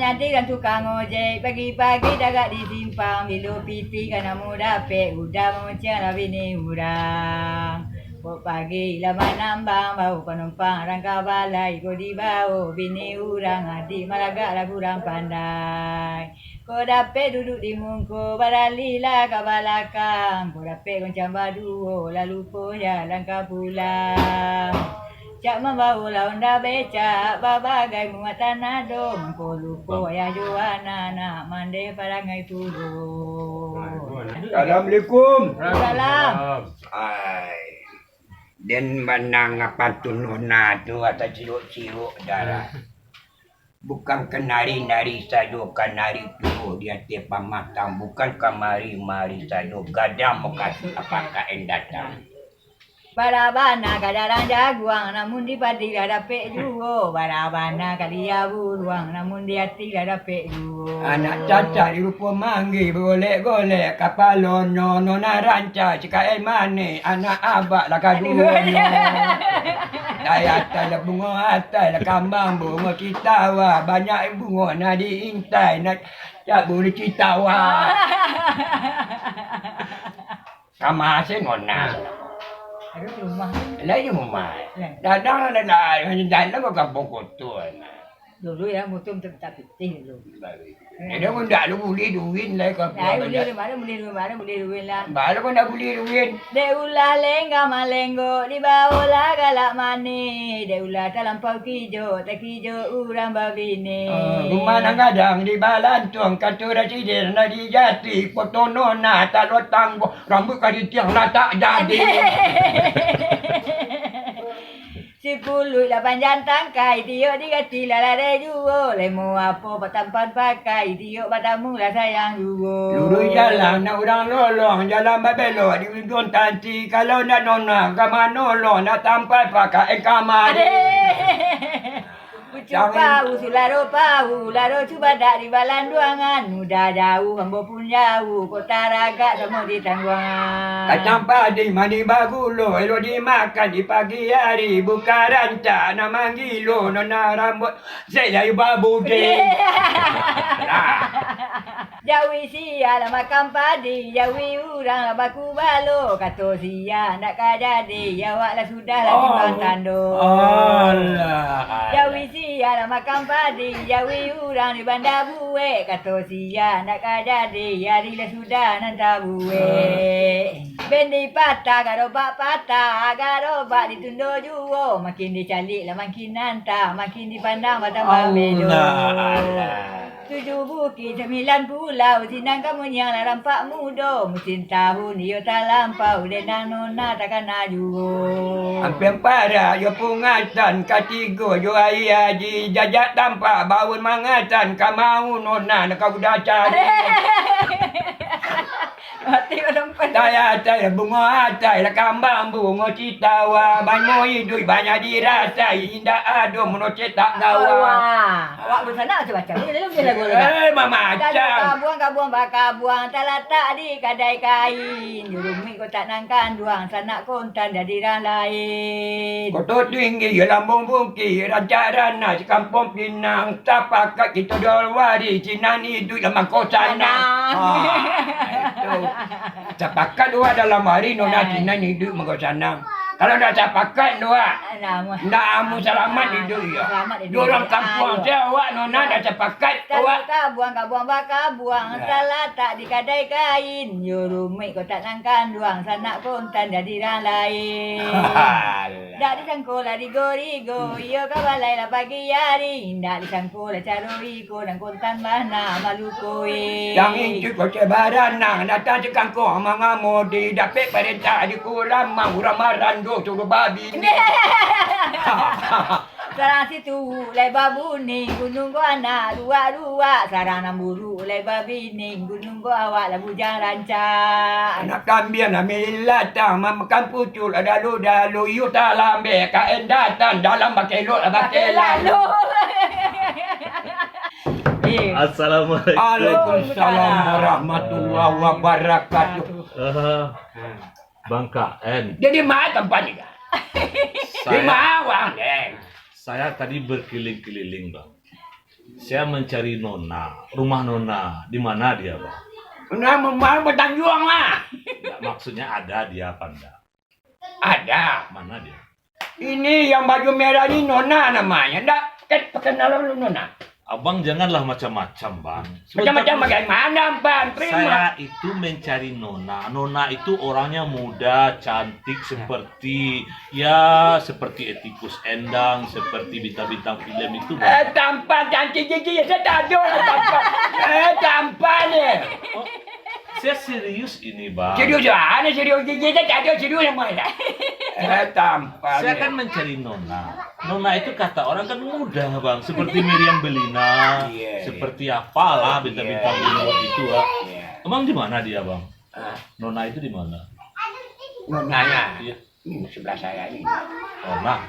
nyadi dan tukang ojek. Pagi-pagi dagak di simpang. Bilu pipi kena muda pek. Udah memuncang bini urang. Pok pagi lama nambang. Bau penumpang rangka balai. Ko di bau bini urang. Adik malagak lah kurang pandai. Ko dapet duduk di mungko. Baralilah ke balakang. Ko dapet goncang baduo. Lalu po jalan ke pulang. Cak membawa laun dah becak, babagai muat tanah do. Mengko lupa ya Joana nak mandi parangai turun. Assalamualaikum. Salam. Ai. Den menang apa tununa tu atau ciruk-ciruk darah. Bukan kenari-nari saja, kenari tu dia tepa matang. Bukan kamari-mari saja, gadang muka apakah yang datang. Barabana kadaran jaguang namun di padi dah dapet juo. Barabana kalia buruang namun di hati dah dapet juo. Anak cacat di rupa manggi golek-golek kapalon no naranca cikain mane anak abak lah kadua daya atas lah bunga atas lah kambang bunga citawa banyak bunga nak diintai nak tak boleh citawa sama asyik ngona. Aduh rumah. Lagi rumah. Dadang lah dalam kampung kotor. Dulu ya mutum tak pitih dulu. Dia pun tak boleh duit lah kau. Nah, boleh duit lah. Baru pun tak boleh duit. Deulah lengga malenggo di bawah lah galak mani. Deulah terlampau kijo tak kijo urang babini. Rumah nang kadang di Balantuang kata residen nak dijati potono na tak lotang rambut kali tiang lah tak jadi. 10 lapan jantang kai tiok digati lah lade juo lemo apa patampan pakai tiok padamu lah sayang juo Lurus jalan nak orang lolong jalan babelok di ujung tanti kalau nak nona kamar nolong nak tampai pakai kamar. Cuba usularo pau laro cuba dak di Balanduangan mudah jauh hambo pun jauh kota raga semua di tangguangan. Kacang padi mandi bagulo elok dimakan di pagi hari buka rancak nak manggilo nona rambut saya babu deh. Jawi sia lah makan padi, jawi urang lah baku balo. Kata sia nak kajadi, jawab lah sudah lah timbang tando. Allah. Jawi sia lah makan padi, jawi urang di bandar buek. Kata sia nak kajadi, hari lah sudah nanti buek. Bendi patah, garobak patah, garobak ditundo juo. Makin dicalik lah makin nantah, makin dipandang batang bedo. Allah. 7 bukit 9 pulau sinang kamu yang lah rampak mudo musim tahun iyo tak lampau denang nona takkan aju Hampir parah yo pungatan katigo yo ai haji jajak tampak baun mangatan kamau nona nak kau dah cari. Mati orang Daya atai bunga atai lah kambang bunga citawa banyak hidup banyak dirasai indah ado mono cetak gawa. Awak bersana macam-macam ni dalam lagu Mama macam. Kabuang bakabuang talatak di kadai kain. Jurumi kau tak nangkan duang sanak kontan dari orang lain. Kotor tinggi ya lambung bukit rancaran di kampung Pinang tapakat kita dolwari Cina ni hidup dalam kosana. Capakat dua dalam hari nona Cina ni hidup mengkosana. Kalau dah capakat dua, nak amu selamat hidup ya. Orang kampung Jawa nona dah capakat awak. Kabuang bakabuang talatak di kadai kain. Jurumi kau tak nangkan duang sanak kontan dari orang lain. Dak disangko lah digo-rigo, iyo kabalai lah pagi hari. Dak disangko lah caroriko dan kontan mana malukoi. Yang itu kau cebaran nang datang cekang kau mengamodi dapat perintah di kurang urang marando suruh babi. Sarang situ lebar buning gunung gua anak dua-dua sarang namburu lebar bining gunung gua awak lah bujang rancak. Anak kambing nak milatang makan pucul ada dalu you tak lambe kain datang dalam bakelot bakel lalu. Assalamualaikum. Waalaikumsalam warahmatullahi wabarakatuh. Bang KN. Jadi mana tempat ni? Di mana awang? Saya tadi berkeliling-keliling bang. Saya mencari Nona. Rumah Nona. Di mana dia, Bang? Nama mau bertanggung lah. Nggak, maksudnya ada dia apa enggak? Ada. Mana dia? Ini yang baju merah ini Nona namanya. Nggak kenal lu Nona. Abang janganlah macam-macam, Bang. Macam-macam bagaimana, Bang? Saya itu mencari Nona. Nona itu orangnya muda, cantik, seperti etikus endang, seperti bintang-bintang film itu, Bang. Tampan, cantik gigi. Saya tak ada orang tampan. Tampan ni. Oh, saya serius ini, Bang. Serius mana serius gigi? Saya tak ada serius yang mana. Tampan. Saya kan mencari Nona. Nona itu kata orang kan muda, Bang. Seperti Miriam Bellina, Iya, seperti apalah bintang-bintang film itu, Bang. Iya. Emang di mana dia, Bang? Ah, Nona itu di mana? Nonanya. Iya. Ini sebelah saya ini. Nona.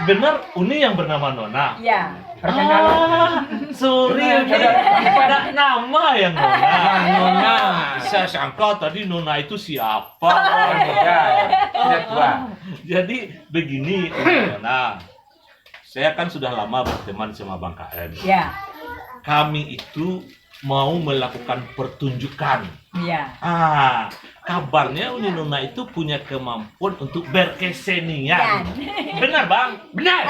Benar, Uni yang bernama Nona. Ya. Sorry, ada nama yang Nona. Nona. Saya sangka tadi Nona itu siapa. Sudah tua. Jadi begini, Nona. Saya kan sudah lama berteman sama Bang KM. Ya. Kami itu mau melakukan pertunjukan. Ya. Kabarnya Uni Nona itu punya kemampuan untuk berkesenian. Benar, Bang? Benar.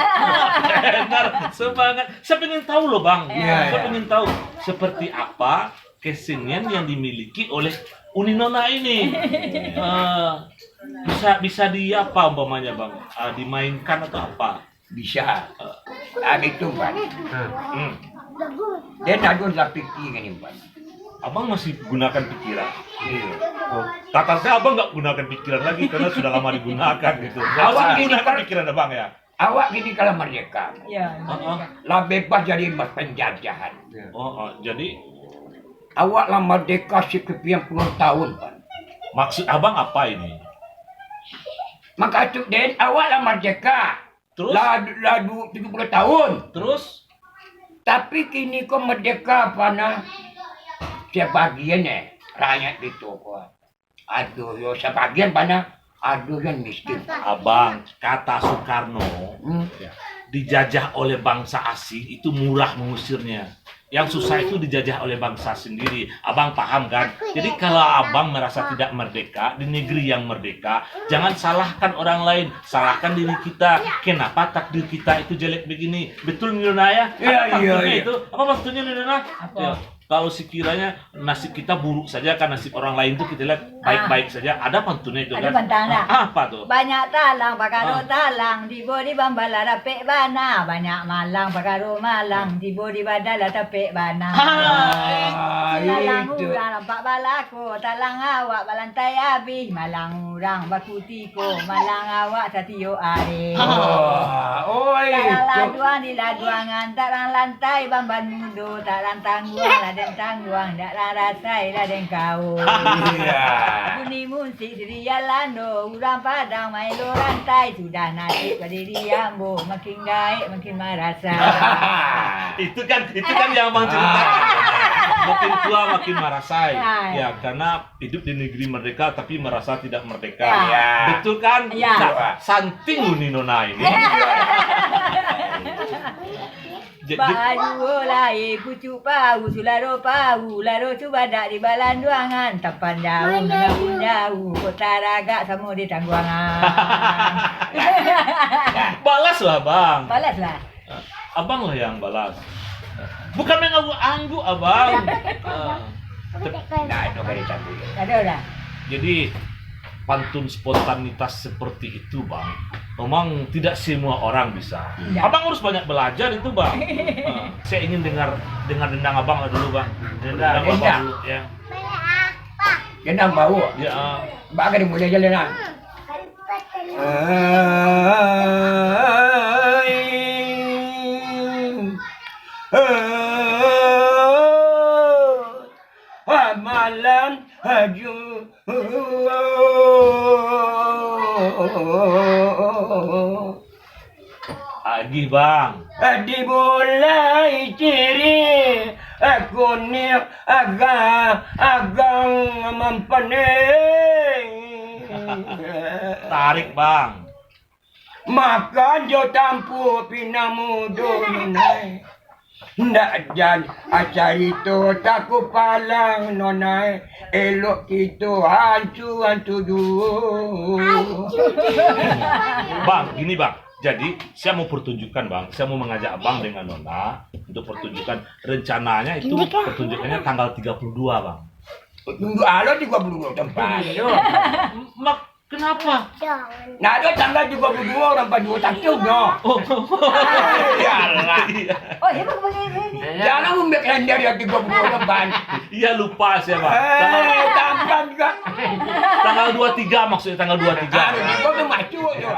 Benar, semangat. Saya pengen tahu loh, Bang. Iya, Saya iya. pengen tahu seperti apa kesenian yang dimiliki oleh Uni Nona ini. Bisa dia apa umpamanya, Bang? Dimainkan atau apa? Bisa. Gitu, Pak. Hmm. Dia nak guna fikir ni, Pak. Abang masih gunakan pikiran. Iya. Oh, kata saya abang nggak gunakan pikiran lagi karena sudah lama digunakan gitu. Awak Abang gini, gunakan Pak. pikiran abang ya. Awak gini kalau merdeka. Ya. Lah bebas dari penjajahan. Jadi Awak lah merdeka sekian puluh tahun, Pak. maksud abang apa ini? Maka tu Den, awak lah merdeka. Terus? Lah 70 tahun. Terus? Tapi kini kau merdeka pana sebagian rakyat itu kau. Aduh, yo sebagian pana aduh yang miskin. Abang, kata Soekarno, dijajah oleh bangsa asing itu murah mengusirnya. Yang susah itu dijajah oleh bangsa sendiri. Abang paham kan? Jadi kalau abang merasa tidak merdeka di negeri yang merdeka, jangan salahkan orang lain, salahkan diri kita. Kenapa takdir kita itu jelek begini? Betul Nirona ya? Iya, Apa iya, maksudnya iya. itu? Apa maksudnya Nirona? Apa? Ya, kalau sekiranya nasib kita buruk saja kan nasib orang lain itu kita lihat baik-baik saja. Ada pantunnya itu Ada kan? pantang tak? Apa tuh? Banyak talang pakaro talang di bodi bambala dapek bana, banyak malang pakaro malang di bodi badala dapek bana. Talang Itu. urang nampak balako, talang awak balantai habis, malang urang bakutiko, malang awak tatio are. Oh, Talang itu. laduang di laduangan, talang lantai bamban mudo, talang tangguang laden tangguang, dak rasai laden kau. Iya. Bunyi musik Ria Lando, urang padang main lo rantai, sudah nasib pada diambo, makin gaik makin merasa. itu kan yang abang cerita. Makin tua makin marasai. Ya, karena hidup di negeri merdeka tapi merasa tidak merdeka. Ya. Betul kan? Ya. Nah, santing Uni Nona ini. Baju lai pucuk pau, sularo pau, laro tu badak di balanduangan, tapan daun dengan jauh, kota ragak sama di tangguangan. Balas lah, Bang. Balaslah. Abang lah yang balas. Bukan mengangguk-angguk, Abang. Nah, itu kan dicampur. Ada dah. Jadi pantun spontanitas seperti itu, Bang, memang tidak semua orang bisa. Tidak. Abang harus banyak belajar itu, Bang. Saya ingin dengar dendang Abang lah dulu, Bang. Dendang Abang Dendang. dulu, ya. Gendang bau. Ya. Bak ada mulai jalan nak. Malam haju. Agi, Bang. Dimulai ciri aku ni agang mempening. Tarik, Bang. Maka jo tampu pinamu dunai. Ndak jan acarito taku palang nonai elok kita hantu dulu. Bang, gini bang. Jadi saya mau pertunjukan bang. Saya mau mengajak abang dengan Nona untuk pertunjukan. Rencananya itu pertunjukannya tanggal 32 bang. Tunggu alo 32 tempat. Mak, kenapa? Nah, ada tanggal 32 orang pada takjub no. Oh, Yalah. Oh, ya bang begini. Jangan membuat kalender yang 32 tempat. iya lupa saya bang. Tampan juga. Tanggal 23 maksudnya tanggal 23. Harus itu macam tu.